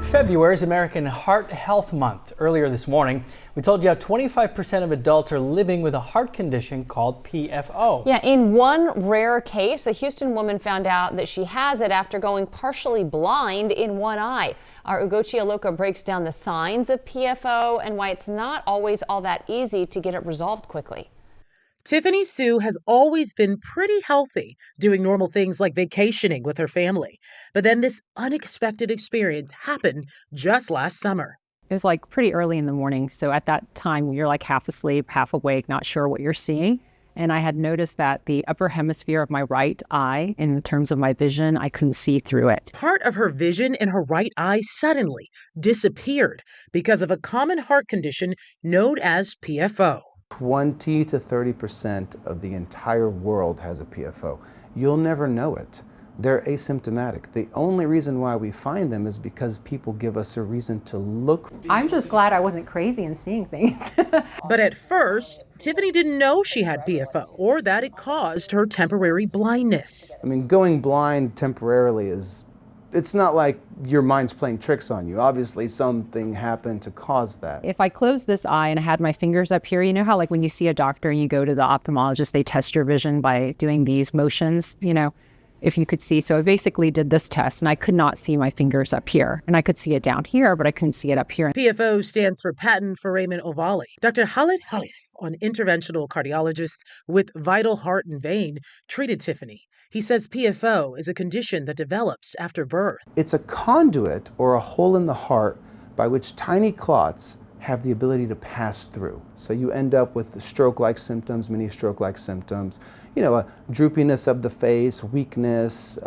February is American Heart Health Month. Earlier this morning, we told you how 25% of adults are living with a heart condition called PFO. Yeah, in one rare case, a Houston woman found out that she has it after going partially blind in one eye. Our Ugochi Aloka breaks down the signs of PFO and why it's not always all that easy to get it resolved quickly. Tiffany Sue has always been pretty healthy, doing normal things like vacationing with her family. But then this unexpected experience happened just last summer. It was like pretty early in the morning. So at that time, you're like half asleep, half awake, not sure what you're seeing. And I had noticed that the upper hemisphere of my right eye, in terms of my vision, I couldn't see through it. Part of her vision in her right eye suddenly disappeared because of a common heart condition known as PFO. 20 to 30% of the entire world has a PFO. You'll never know it. They're asymptomatic. The only reason why we find them is because people give us a reason to look. I'm just glad I wasn't crazy and seeing things. But at first, Tiffany didn't know she had PFO or that it caused her temporary blindness. I mean, going blind temporarily it's not like your mind's playing tricks on you. Obviously, something happened to cause that. If I closed this eye and I had my fingers up here, you know how like when you see a doctor and you go to the ophthalmologist, they test your vision by doing these motions, if you could see. So I basically did this test and I could not see my fingers up here. And I could see it down here, but I couldn't see it up here. PFO stands for patent foramen ovale. Dr. Khaled Khalaf, an interventional cardiologist with Vital Heart and Vein, treated Tiffany. He says PFO is a condition that develops after birth. It's a conduit or a hole in the heart by which tiny clots have the ability to pass through. So you end up with stroke-like symptoms, mini stroke-like symptoms, a droopiness of the face, weakness,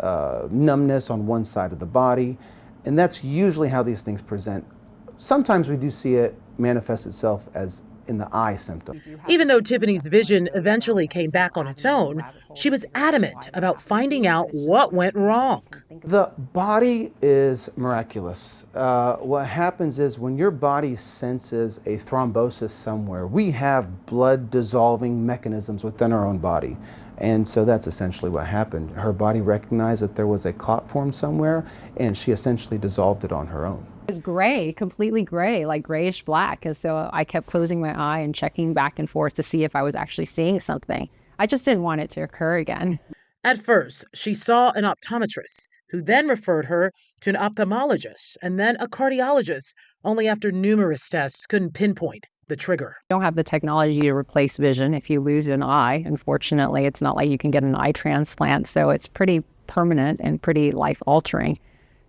numbness on one side of the body. And that's usually how these things present. Sometimes we do see it manifest itself as in the eye symptom. Even though Tiffany's vision eventually came back on its own, she was adamant about finding out what went wrong. The body is miraculous. What happens is when your body senses a thrombosis somewhere, we have blood dissolving mechanisms within our own body. And so that's essentially what happened. Her body recognized that there was a clot formed somewhere, and she essentially dissolved it on her own. It was gray, completely gray, like grayish black. And so I kept closing my eye and checking back and forth to see if I was actually seeing something. I just didn't want it to occur again. At first, she saw an optometrist, who then referred her to an ophthalmologist and then a cardiologist, only after numerous tests couldn't pinpoint the trigger. You don't have the technology to replace vision. If you lose an eye, unfortunately, it's not like you can get an eye transplant. So it's pretty permanent and pretty life-altering.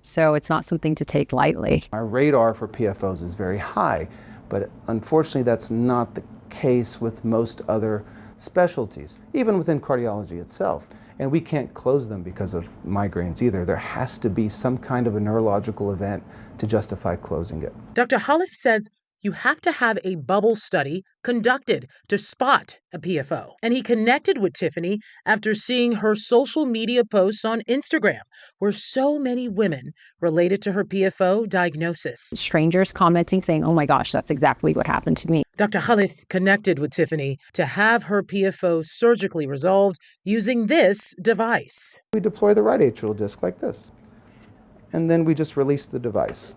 So it's not something to take lightly. Our radar for PFOs is very high, but unfortunately that's not the case with most other specialties, even within cardiology itself. And we can't close them because of migraines either. There has to be some kind of a neurological event to justify closing it. Dr. Khalaf says you have to have a bubble study conducted to spot a PFO. And he connected with Tiffany after seeing her social media posts on Instagram, where so many women related to her PFO diagnosis. Strangers commenting saying, oh my gosh, that's exactly what happened to me. Dr. Khalaf connected with Tiffany to have her PFO surgically resolved using this device. We deploy the right atrial disc like this, and then we just release the device.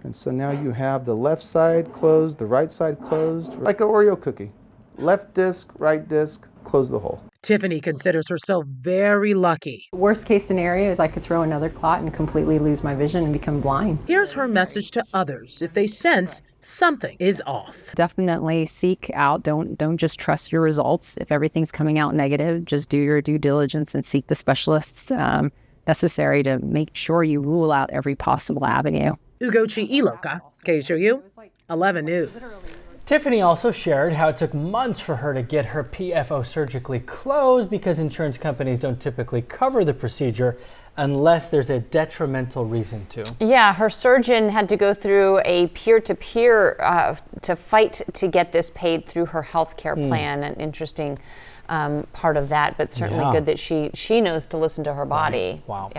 And so now you have the left side closed, the right side closed, like an Oreo cookie. Left disc, right disc, close the hole. Tiffany considers herself very lucky. Worst case scenario is I could throw another clot and completely lose my vision and become blind. Here's her message to others if they sense something is off. Definitely seek out, don't just trust your results. If everything's coming out negative, just do your due diligence and seek the specialists necessary to make sure you rule out every possible avenue. Ugochi Iloka, KHOU 11 News. Tiffany also shared how it took months for her to get her PFO surgically closed because insurance companies don't typically cover the procedure unless there's a detrimental reason to. Yeah, her surgeon had to go through a peer-to-peer to fight to get this paid through her health care plan. An interesting part of that, but certainly good that she knows to listen to her body. Right. Wow.